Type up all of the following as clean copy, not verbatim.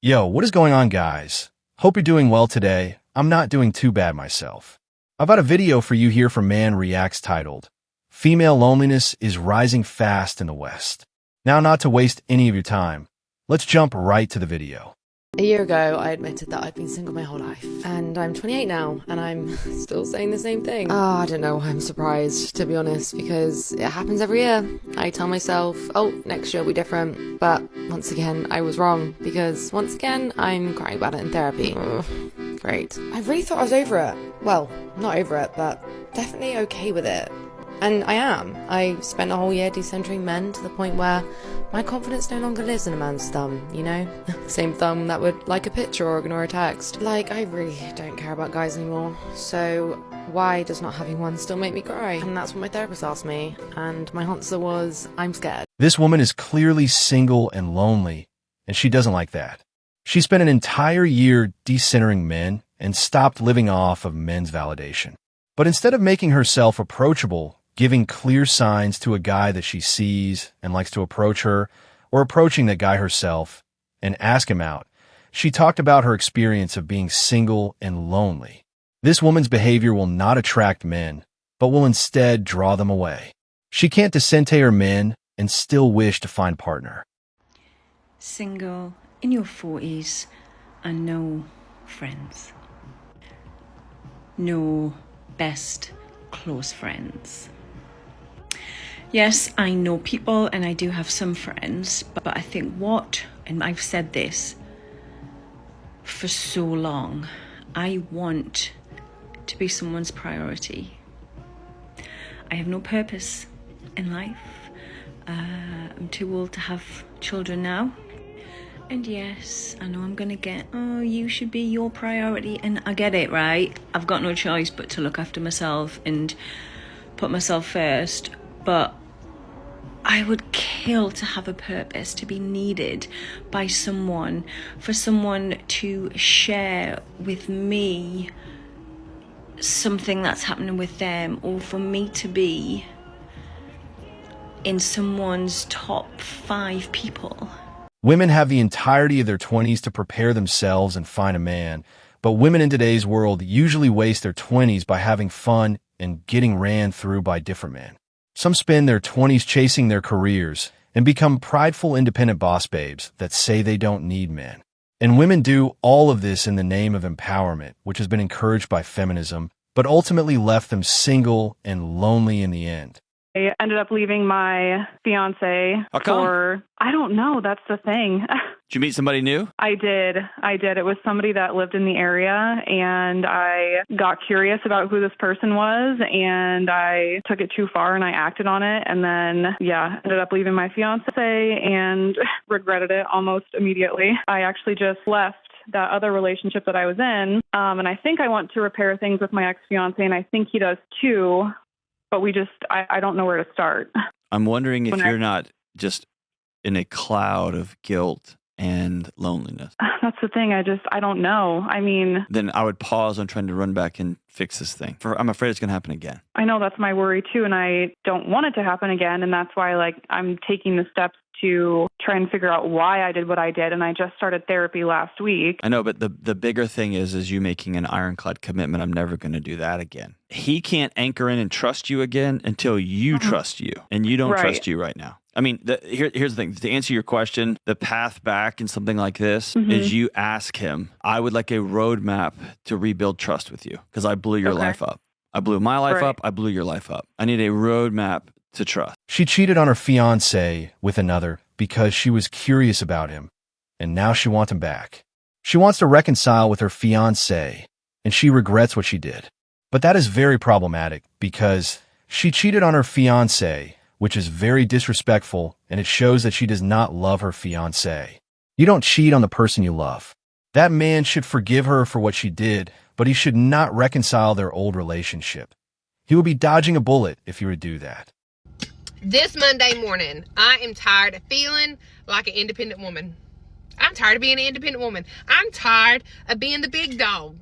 Yo, what is going on, guys? Hope you're doing well today. I'm not doing too bad myself. I've got a video for you here from Man Reacts titled, Female Loneliness is Rising Fast in the West. Now, not to waste any of your time, let's jump right to the video. A year ago, I admitted that I've been single my whole life, and I'm 28 now, and I'm still saying the same thing. I don't know why I'm surprised, to be honest, because it happens every year. I tell myself, oh, next year will be different, but once again, I was wrong, because once again, I'm crying about it in therapy. Ugh, great. I really thought I was over it. Well, not over it, but definitely okay with it. And I am. I spent a whole year decentering men to the point where my confidence no longer lives in a man's thumb, you know? Same thumb that would like a picture or ignore a text. Like, I really don't care about guys anymore. So why does not having one still make me cry? And that's what my therapist asked me. And my answer was, I'm scared. This woman is clearly single and lonely, and she doesn't like that. She spent an entire year decentering men and stopped living off of men's validation. But instead of making herself approachable, giving clear signs to a guy that she sees and likes to approach her, or approaching that guy herself and ask him out, she talked about her experience of being single and lonely. This woman's behavior will not attract men, but will instead draw them away. She can't dissente her men and still wish to find a partner. Single, in your 40s, and no friends. No best close friends. Yes, I know people and I do have some friends, but I think and I've said this for so long, I want to be someone's priority. I have no purpose in life. I'm too old to have children now. And yes, I know I'm gonna get, oh, you should be your priority. And I get it, right? I've got no choice but to look after myself and put myself first. But I would kill to have a purpose, to be needed by someone, for someone to share with me something that's happening with them, or for me to be in someone's top 5 people. Women have the entirety of their 20s to prepare themselves and find a man, but women in today's world usually waste their 20s by having fun and getting ran through by different men. Some spend their 20s chasing their careers and become prideful, independent boss babes that say they don't need men. And women do all of this in the name of empowerment, which has been encouraged by feminism, but ultimately left them single and lonely in the end. I ended up leaving my fiance for, I don't know, that's the thing. Did you meet somebody new? I did. It was somebody that lived in the area, and I got curious about who this person was, and I took it too far and I acted on it, and then, ended up leaving my fiance and regretted it almost immediately. I actually just left that other relationship that I was in, and I think I want to repair things with my ex-fiance, and I think he does too. But I don't know where to start. I'm wondering if you're not just in a cloud of guilt and loneliness. That's the thing. I don't know. I mean, then I would pause on trying to run back and fix this thing. I'm afraid it's going to happen again. I know that's my worry too, and I don't want it to happen again. And that's why, I'm taking the steps to try and figure out why I did what I did. And I just started therapy last week. I know, but the bigger thing is you making an ironclad commitment. I'm never going to do that again. He can't anchor in and trust you again until you trust you, and you don't trust you right now. I mean, here's the thing. To answer your question, the path back in something like this is you ask him, I would like a roadmap to rebuild trust with you, because I blew your life up. I blew my life up. I blew your life up. I need a roadmap to trust. She cheated on her fiancé with another because she was curious about him, and now she wants him back. She wants to reconcile with her fiancé, and she regrets what she did. But that is very problematic because she cheated on her fiancé, which is very disrespectful, and it shows that she does not love her fiancé. You don't cheat on the person you love. That man should forgive her for what she did, but he should not reconcile their old relationship. He would be dodging a bullet if he would do that. This Monday morning, I am tired of feeling like an independent woman. I'm tired of being an independent woman. I'm tired of being the big dog.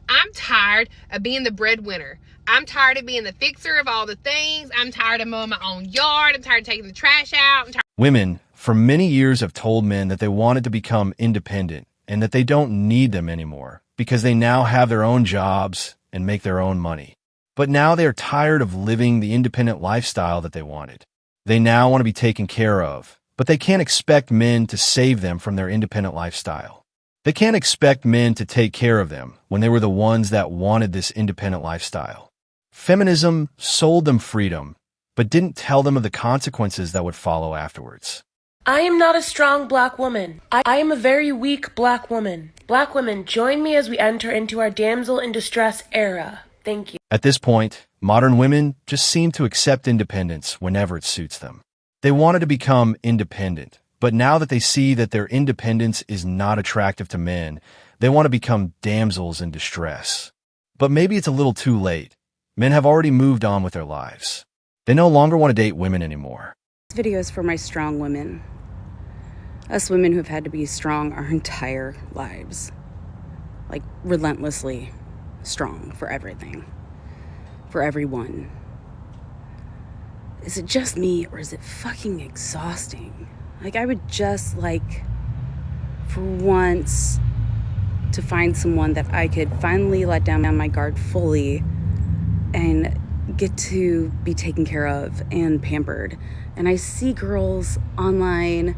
I'm tired of being the breadwinner. I'm tired of being the fixer of all the things. I'm tired of mowing my own yard. I'm tired of taking the trash out. Women, for many years, have told men that they wanted to become independent and that they don't need them anymore because they now have their own jobs and make their own money. But now they are tired of living the independent lifestyle that they wanted. They now want to be taken care of, but they can't expect men to save them from their independent lifestyle. They can't expect men to take care of them when they were the ones that wanted this independent lifestyle. Feminism sold them freedom, but didn't tell them of the consequences that would follow afterwards. I am not a strong black woman. I am a very weak black woman. Black women, join me as we enter into our damsel in distress era. Thank you. At this point, modern women just seem to accept independence whenever it suits them. They wanted to become independent, but now that they see that their independence is not attractive to men, they want to become damsels in distress. But maybe it's a little too late. Men have already moved on with their lives. They no longer want to date women anymore. This video is for my strong women. Us women who have had to be strong our entire lives. Like, relentlessly strong for everything. For everyone. Is it just me, or is it fucking exhausting? Like, I would just like, for once, to find someone that I could finally let down my guard fully and get to be taken care of and pampered. And I see girls online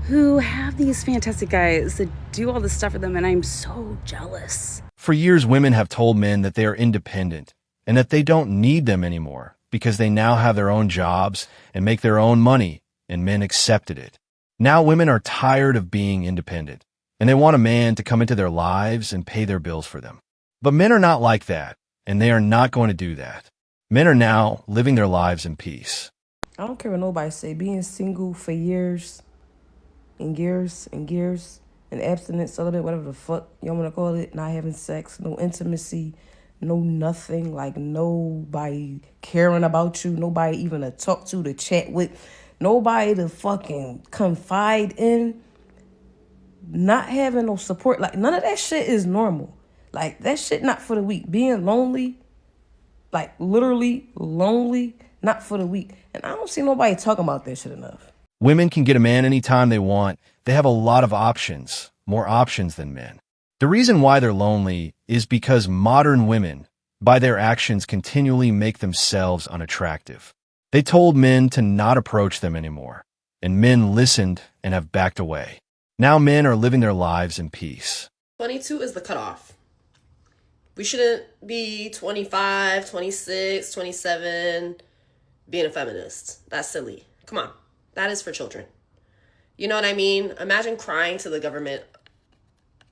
who have these fantastic guys that do all this stuff for them, and I'm so jealous. For years, women have told men that they are independent and that they don't need them anymore because they now have their own jobs and make their own money, and men accepted it. Now women are tired of being independent, and they want a man to come into their lives and pay their bills for them. But men are not like that, and they are not going to do that. Men are now living their lives in peace. I don't care what nobody say. Being single for years and years and years, and abstinent, celibate, whatever the fuck y'all want to call it, not having sex, no intimacy, no nothing, like nobody caring about you, nobody even to talk to chat with, nobody to fucking confide in, not having no support, like none of that shit is normal. Like, that shit not for the weak. Being lonely, like literally lonely, not for the weak. And I don't see nobody talking about that shit enough. Women can get a man anytime they want. They have a lot of options, more options than men. The reason why they're lonely is because modern women, by their actions, continually make themselves unattractive. They told men to not approach them anymore, and men listened and have backed away. Now men are living their lives in peace. 22 is the cutoff. We shouldn't be 25, 26, 27 being a feminist. That's silly. Come on. That is for children. You know what I mean? Imagine crying to the government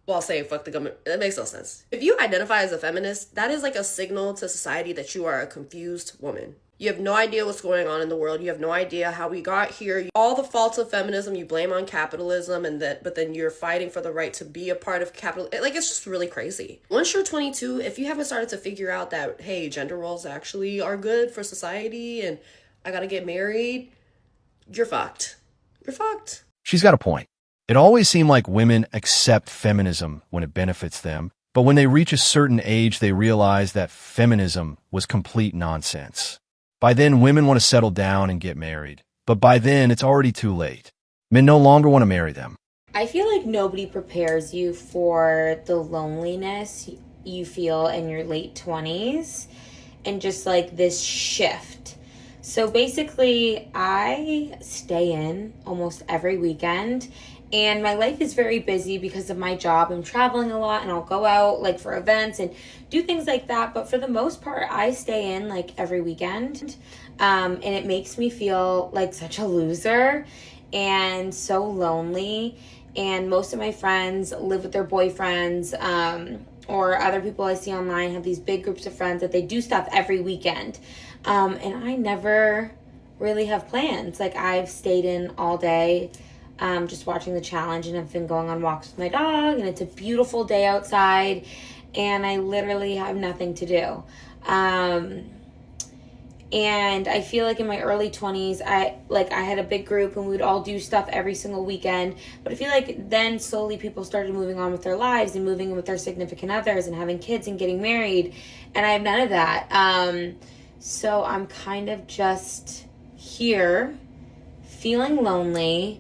while saying fuck the government. That makes no sense. If you identify as a feminist, that is like a signal to society that you are a confused woman. You have no idea what's going on in the world. You have no idea how we got here. All the faults of feminism you blame on capitalism, but then you're fighting for the right to be a part of capital. Like, it's just really crazy. Once you're 22, if you haven't started to figure out that, hey, gender roles actually are good for society and I gotta get married, you're fucked. You're fucked. She's got a point. It always seemed like women accept feminism when it benefits them, but when they reach a certain age, they realize that feminism was complete nonsense. By then, women want to settle down and get married, but by then, it's already too late. Men no longer want to marry them. I feel like nobody prepares you for the loneliness you feel in your late 20s and just like this shift. So basically, I stay in almost every weekend, and my life is very busy because of my job. I'm traveling a lot, and I'll go out like for events and do things like that. But for the most part, I stay in like every weekend, and it makes me feel like such a loser and so lonely. And most of my friends live with their boyfriends, or other people I see online have these big groups of friends that they do stuff every weekend. And I never really have plans. Like, I've stayed in all day, just watching the challenge, and I've been going on walks with my dog, and it's a beautiful day outside, and I literally have nothing to do. And I feel like in my early 20s, I had a big group and we would all do stuff every single weekend. But I feel like then slowly people started moving on with their lives and moving in with their significant others and having kids and getting married. And I have none of that. So I'm kind of just here feeling lonely.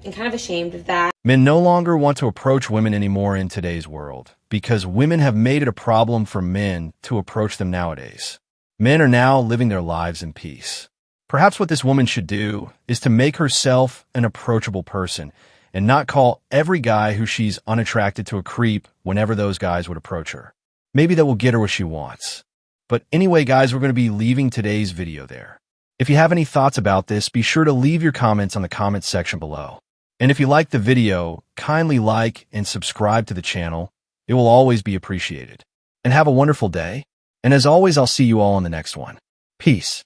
and kind of ashamed of that. Men no longer want to approach women anymore in today's world because women have made it a problem for men to approach them nowadays. Men are now living their lives in peace. Perhaps what this woman should do is to make herself an approachable person and not call every guy who she's unattracted to a creep whenever those guys would approach her. Maybe that will get her what she wants. But anyway, guys, we're going to be leaving today's video there. If you have any thoughts about this, be sure to leave your comments on the comments section below. And if you liked the video, kindly like and subscribe to the channel. It will always be appreciated. And have a wonderful day. And as always, I'll see you all in the next one. Peace.